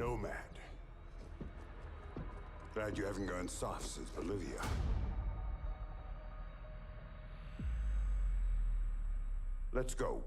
Nomad. Glad you haven't gone soft since Bolivia. Let's go.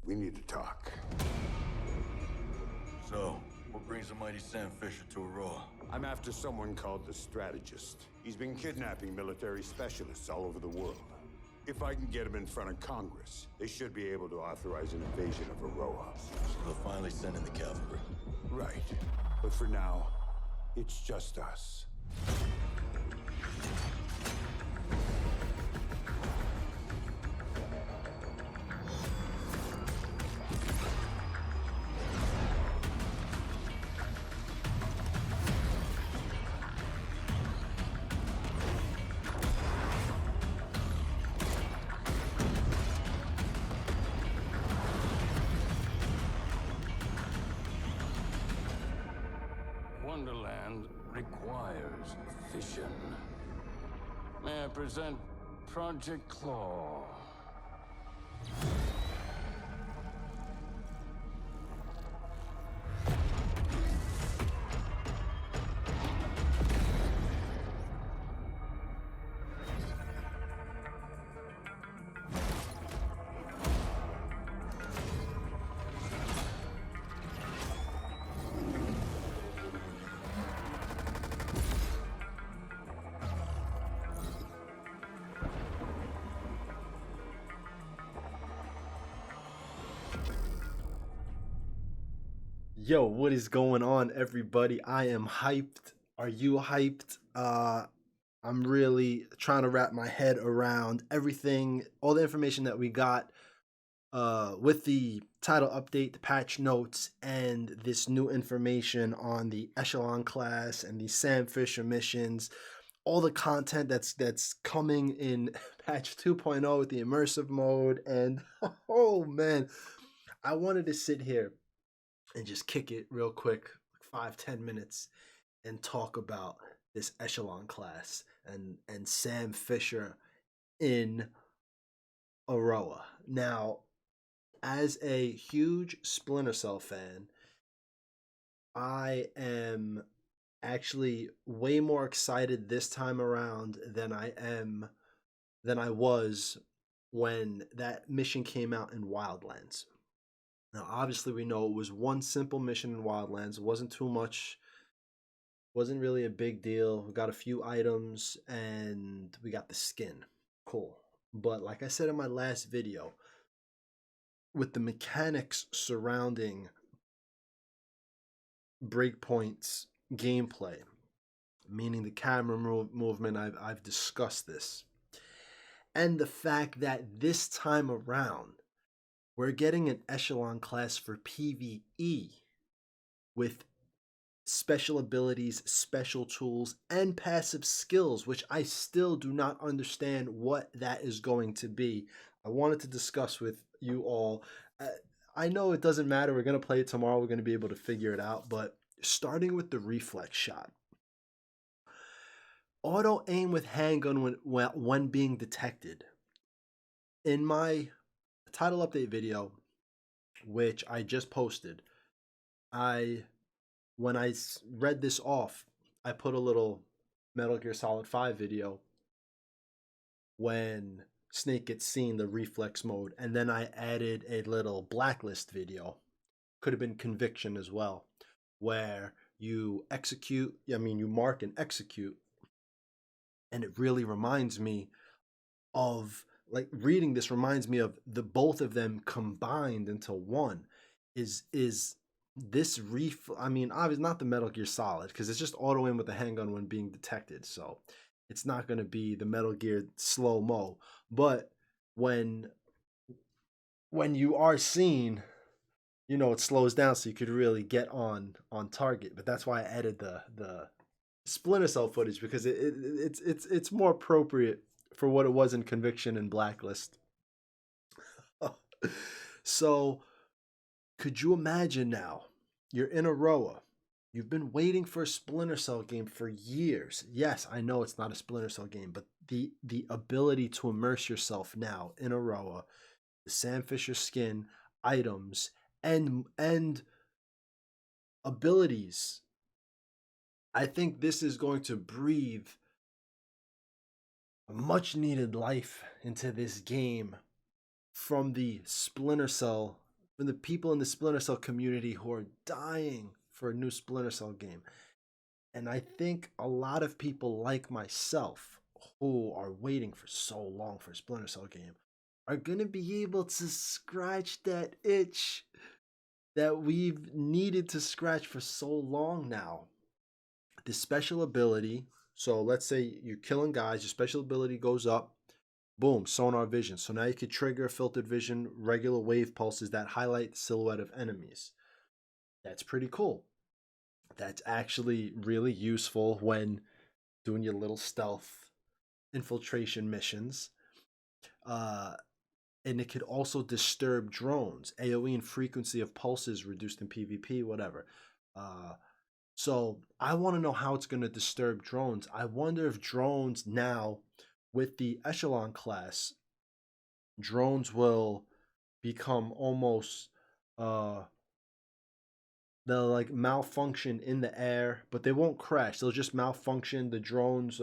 We need to talk. So, what brings the mighty Sam Fisher to Aurora? I'm after someone called the Strategist. He's been kidnapping military specialists all over the world. If I can get him in front of Congress, they should be able to authorize an invasion of Aurora. So they'll finally send in the cavalry. Right. But for now, it's just us. Wonderland requires vision. May I present Project Claw? Yo, what is going on, everybody? I am hyped. Are you hyped? I'm really trying to wrap my head around everything, all the information that we got with the title update, the patch notes, and this new information on the Echelon class and the Sam Fisher missions, all the content that's coming in patch 2.0 with the immersive mode. And oh man, I wanted to sit here and just kick it real quick, like 5-10 minutes, and talk about this Echelon class and Sam Fisher in Aurora. Now, as a huge Splinter Cell fan, I am actually way more excited this time around than I was when that mission came out in Wildlands. Now, obviously, we know it was one simple mission in Wildlands. It wasn't too much. Wasn't really a big deal. We got a few items, and we got the skin. Cool. But like I said in my last video, with the mechanics surrounding Breakpoint's gameplay, meaning the camera movement, I've discussed this. And the fact that this time around, we're getting an Echelon class for PvE with special abilities, special tools, and passive skills, which I still do not understand what that is going to be. I wanted to discuss with you all. I know it doesn't matter. We're going to play it tomorrow. We're going to be able to figure it out. But starting with the Reflex Shot. Auto aim with handgun when being detected. In my title update video, which I just posted, when I read this off, I put a little Metal Gear Solid 5 video when Snake gets seen, the reflex mode, and then I added a little Blacklist video, could have been Conviction as well, where you mark and execute, and it really reminds me of, like, reading this reminds me of the both of them combined into one. Is this obviously not the Metal Gear Solid, because it's just auto aim with the handgun when being detected, so it's not going to be the Metal Gear slow-mo. But when you are seen, it slows down so you could really get on target. But that's why I added the Splinter Cell footage, because it's more appropriate for what it was in Conviction and Blacklist. So, could you imagine now? You're in Aurora. You've been waiting for a Splinter Cell game for years. Yes, I know it's not a Splinter Cell game, but the ability to immerse yourself now in Aurora, the Sam Fisher skin, items, and abilities. I think this is going to breathe much needed life into this game from the Splinter Cell, from the people in the Splinter Cell community who are dying for a new Splinter Cell game. And I think a lot of people like myself who are waiting for so long for a Splinter Cell game are going to be able to scratch that itch that we've needed to scratch for so long now. The special ability, so let's say you're killing guys, your special ability goes up, boom, sonar vision. So now you could trigger filtered vision, regular wave pulses that highlight the silhouette of enemies. That's pretty cool. That's actually really useful when doing your little stealth infiltration missions. And it could also disturb drones. AoE and frequency of pulses reduced in PvP, whatever. So I want to know how it's going to disturb drones. I wonder if drones now, with the Echelon class, drones will become almost they'll like malfunction in the air, but they won't crash. They'll just malfunction. The drones,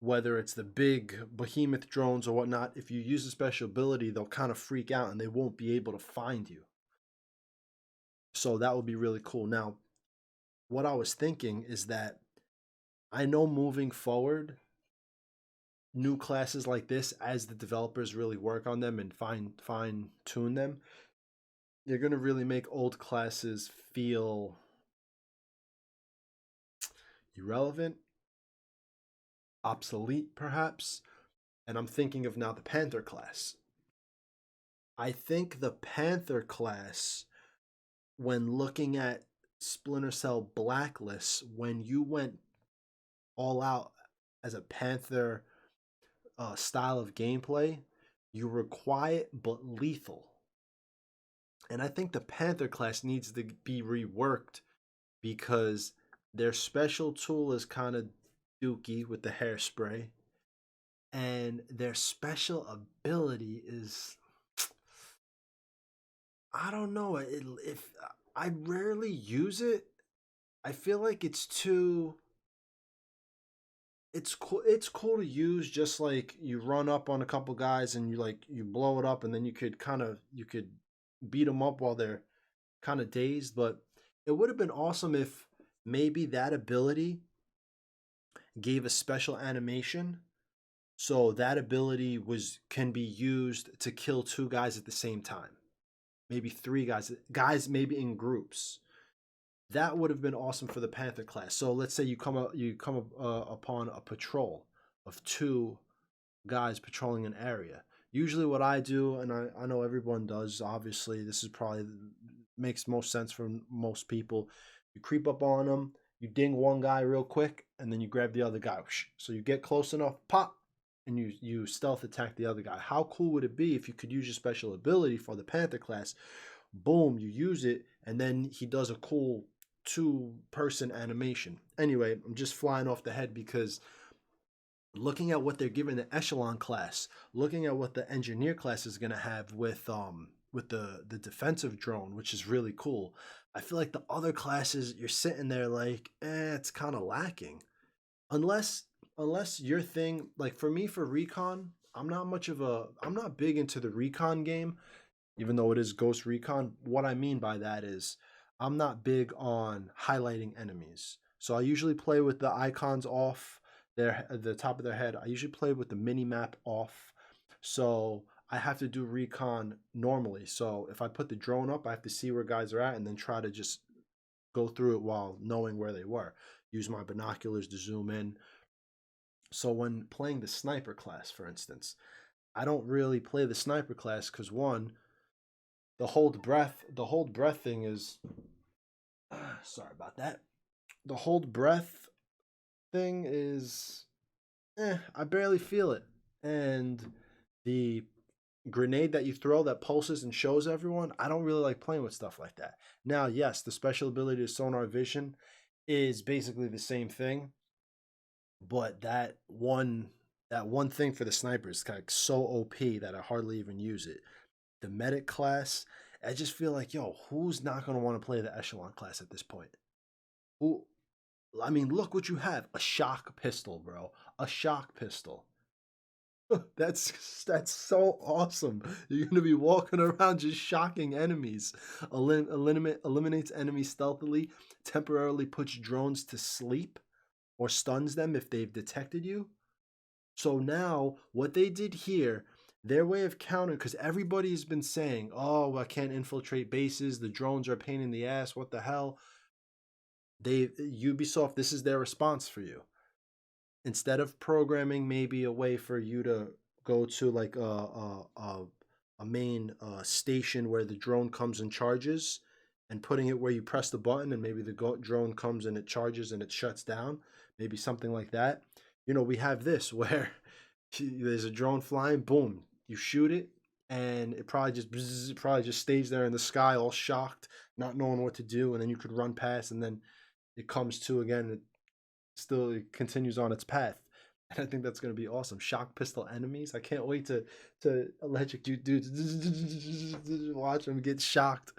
whether it's the big behemoth drones or whatnot, if you use a special ability, they'll kind of freak out and they won't be able to find you. So that would be really cool. Now, what I was thinking is that I know moving forward, new classes like this, as the developers really work on them and fine tune them, they're going to really make old classes feel irrelevant, obsolete perhaps. And I'm thinking of now the Panther class. I think the Panther class, when looking at Splinter Cell Blacklist, when you went all out as a Panther style of gameplay, you were quiet but lethal. And I think the Panther class needs to be reworked because their special tool is kind of dookie with the hairspray. And their special ability is, I don't know, if I rarely use it. I feel like it's too, it's cool to use, just like you run up on a couple guys and you blow it up, and then you could beat them up while they're kind of dazed. But it would have been awesome if maybe that ability gave a special animation, so that ability can be used to kill two guys at the same time, maybe three guys maybe in groups. That would have been awesome for the Panther class. So let's say you come upon a patrol of two guys patrolling an area. Usually what I do, and I know everyone does, obviously this is probably makes most sense for most people, you creep up on them, you ding one guy real quick, and then you grab the other guy. So you get close enough, pop, and you stealth attack the other guy. How cool would it be if you could use your special ability for the Panther class? Boom, you use it, and then he does a cool two-person animation. Anyway, I'm just flying off the head because looking at what they're giving the Echelon class, looking at what the Engineer class is going to have with the defensive drone, which is really cool. I feel like the other classes, you're sitting there like, it's kind of lacking. Unless your thing, like for me, for Recon, I'm not big into the Recon game, even though it is Ghost Recon. What I mean by that is I'm not big on highlighting enemies. So I usually play with the icons off the top of their head. I usually play with the mini map off. So I have to do Recon normally. So if I put the drone up, I have to see where guys are at and then try to just go through it while knowing where they were. Use my binoculars to zoom in. So when playing the sniper class, for instance, I don't really play the sniper class because one, the hold breath thing is sorry about that. The hold breath thing is I barely feel it. And the grenade that you throw that pulses and shows everyone, I don't really like playing with stuff like that. Now, yes, the special ability of sonar vision is basically the same thing, but that one thing for the sniper is kind of so OP that I hardly even use it. The medic class, I just feel like, yo, who's not going to want to play the Echelon class at this point? Who? I mean, look what you have. A shock pistol, bro. A shock pistol. That's so awesome. You're gonna be walking around just shocking enemies. Eliminates enemies stealthily. Temporarily puts drones to sleep or stuns them if they've detected you. So now what they did here, their way of countering, because everybody's been saying, "Oh, I can't infiltrate bases. The drones are a pain in the ass. What the hell?" Ubisoft, this is their response for you. Instead of programming maybe a way for you to go to like a main station where the drone comes and charges, and putting it where you press the button and maybe the drone comes and it charges and it shuts down, maybe something like that. We have this where there's a drone flying, boom, you shoot it, and it probably just stays there in the sky all shocked, not knowing what to do, and then you could run past, and then it comes to again, it continues on its path. And I think that's going to be awesome. Shock pistol enemies. I can't wait to electrocute dudes. Watch them get shocked.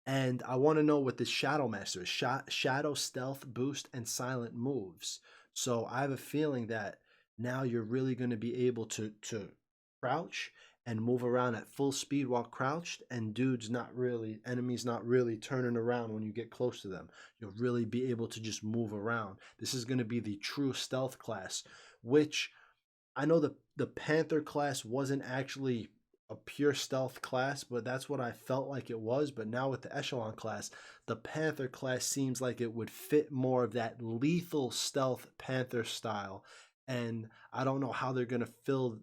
And I want to know what this Shadow Master is. Shadow, stealth, boost, and silent moves. So I have a feeling that now you're really going to be able to crouch and move around at full speed while crouched, and enemies not really turning around when you get close to them. You'll really be able to just move around. This is going to be the true stealth class, which I know the Panther class wasn't actually a pure stealth class, but that's what I felt like it was. But now with the Echelon class, the Panther class seems like it would fit more of that lethal stealth Panther style. And I don't know how they're going to fill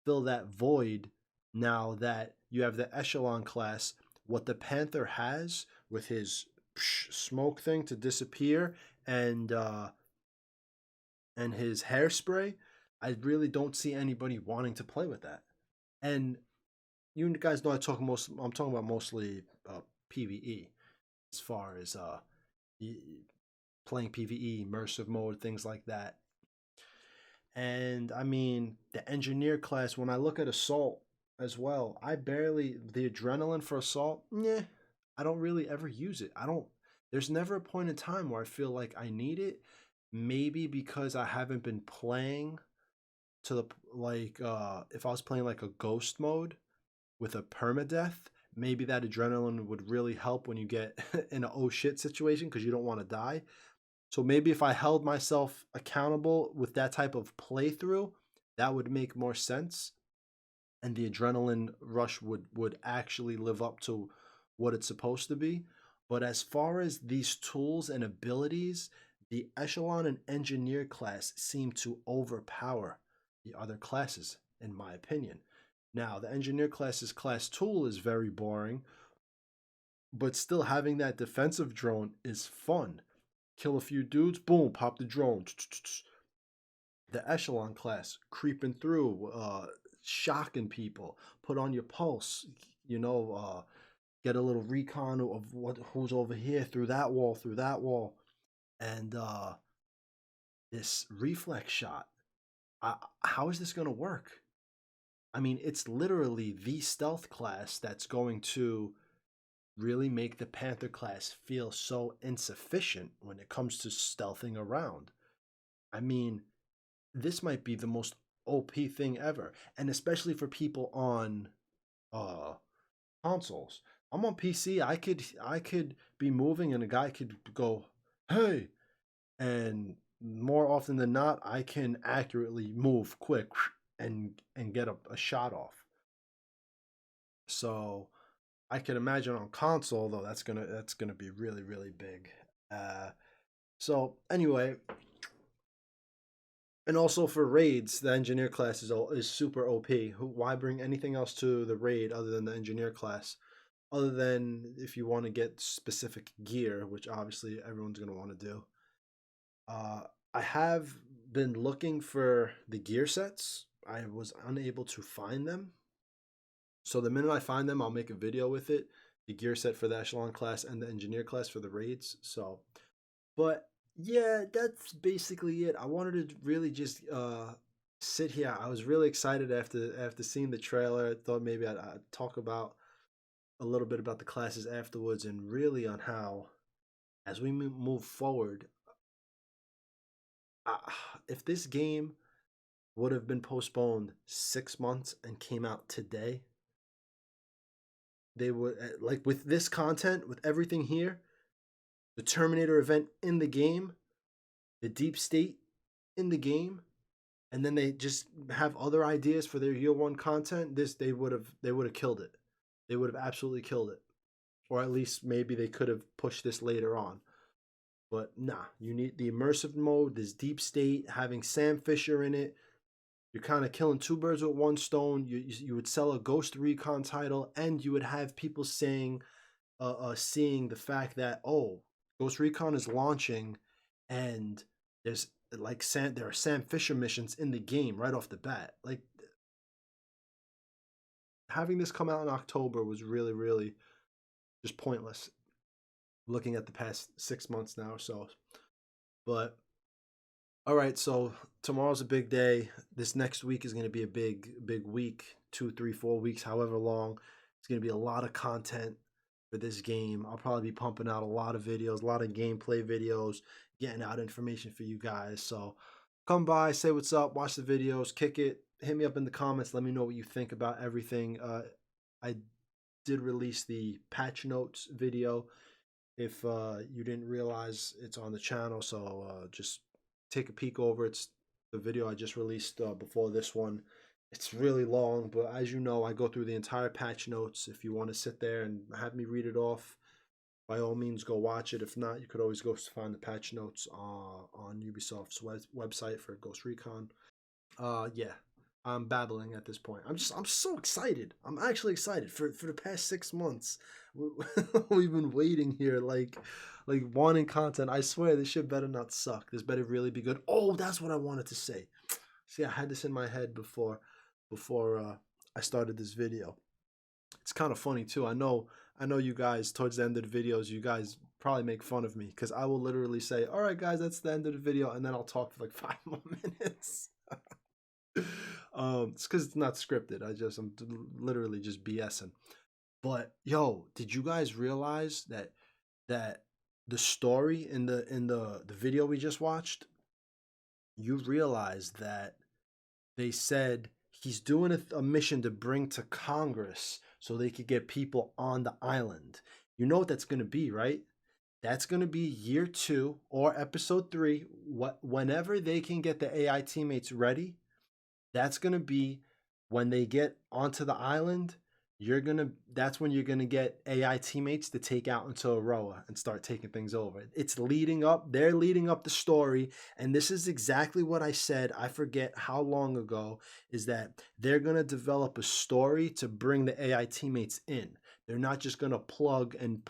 that void now that you have the Echelon class. What the Panther has with his smoke thing to disappear and his hairspray, I really don't see anybody wanting to play with that. And you guys know I'm talking about mostly PvE, as far as playing PvE, immersive mode, things like that. And I mean, the engineer class, when I look at assault as well, the adrenaline for assault, I don't really ever use it. There's never a point in time where I feel like I need it. Maybe because I haven't been playing to the, like, if I was playing like a ghost mode with a permadeath, maybe that adrenaline would really help when you get in an oh shit situation because you don't want to die. So maybe if I held myself accountable with that type of playthrough, that would make more sense. And the adrenaline rush would actually live up to what it's supposed to be. But as far as these tools and abilities, the Echelon and Engineer class seem to overpower the other classes, in my opinion. Now, the Engineer class's class tool is very boring, but still having that defensive drone is fun. Kill a few dudes, boom, pop the drone. The Echelon class, creeping through, shocking people, put on your pulse, get a little recon of who's over here, through that wall. And this reflex shot, how is this going to work? I mean, it's literally the stealth class that's going to really make the Panther class feel so insufficient when it comes to stealthing around. I mean, this might be the most OP thing ever, and especially for people on consoles. I'm on PC. I could be moving and a guy could go, "Hey," and more often than not, I can accurately move quick and get a shot off. So I can imagine on console though that's gonna be really, really big. So anyway, and also for raids, the engineer class is super OP. Why bring anything else to the raid other than the engineer class? Other than if you want to get specific gear, which obviously everyone's gonna want to do. I have been looking for the gear sets. I was unable to find them. So the minute I find them, I'll make a video with it. The gear set for the Echelon class and the engineer class for the raids. So, but yeah, that's basically it. I wanted to really just sit here. I was really excited after seeing the trailer. I thought maybe I'd talk about a little bit about the classes afterwards, and really on how, as we move forward, uh, if this game would have been postponed 6 months and came out today, they would, like, with this content, with everything here, the Terminator event in the game, the Deep State in the game, and then they just have other ideas for their year one content, they would have killed it. They would have absolutely killed it. Or at least maybe they could have pushed this later on. But nah, you need the immersive mode, this Deep State, having Sam Fisher in it. You're kind of killing two birds with one stone. You would sell a Ghost Recon title, and you would have people saying, seeing the fact that, oh, Ghost Recon is launching, and there's there are Sam Fisher missions in the game right off the bat. Like, having this come out in October was really, really just pointless. Looking at the past 6 months now or so. But all right, so tomorrow's a big day. This next week is going to be a big week, 2, 3, 4 weeks, however long. It's going to be a lot of content for this game. I'll probably be pumping out a lot of videos, a lot of gameplay videos, getting out information for you guys. So come by, say what's up, watch the videos, kick it, hit me up in the comments. Let me know what you think about everything. I did release the patch notes video. If you didn't realize, it's on the channel, so just take a peek over. It's the video I just released before this one. It's really long, but as you know, I go through the entire patch notes. If you want to sit there and have me read it off, by all means, go watch it. If not, you could always go find the patch notes on Ubisoft's website for Ghost Recon. Yeah, I'm babbling at this point. I'm so excited. I'm actually excited for the past 6 months. We've been waiting here, like wanting content. I swear this shit better not suck. This better really be good. Oh, that's what I wanted to say. See, I had this in my head before I started this video. It's kind of funny too. I know you guys, towards the end of the videos, you guys probably make fun of me because I will literally say, all right guys, that's the end of the video, and then I'll talk for like 5 more minutes. It's because it's not scripted. I'm literally just BSing. But yo, did you guys realize that the story in the video we just watched, you realize that they said he's doing a mission to bring to Congress so they could get people on the island. You know what that's going to be, right? That's going to be year 2 or episode 3. Whenever they can get the AI teammates ready, that's going to be when they get onto the island. That's when you're gonna get AI teammates to take out into Aroa and start taking things over. It's leading up. They're leading up the story, and this is exactly what I said. I forget how long ago. Is that they're gonna develop a story to bring the AI teammates in. They're not just gonna plug and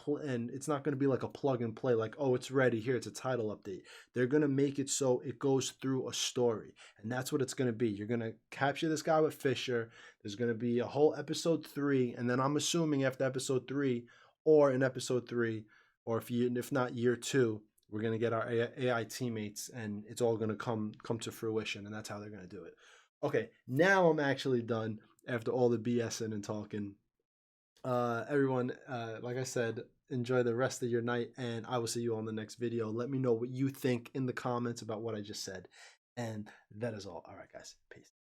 it's not gonna be like a plug and play. Like, oh, it's ready. Here, it's a title update. They're gonna make it so it goes through a story, and that's what it's gonna be. You're gonna capture this guy with Fisher. There's going to be a whole episode 3, and then I'm assuming after episode 3, or in episode 3, or if not year 2, we're going to get our AI teammates, and it's all going to come to fruition, and that's how they're going to do it. Okay, now I'm actually done after all the BSing and talking. Everyone, like I said, enjoy the rest of your night, and I will see you on the next video. Let me know what you think in the comments about what I just said, and that is all. All right, guys, peace.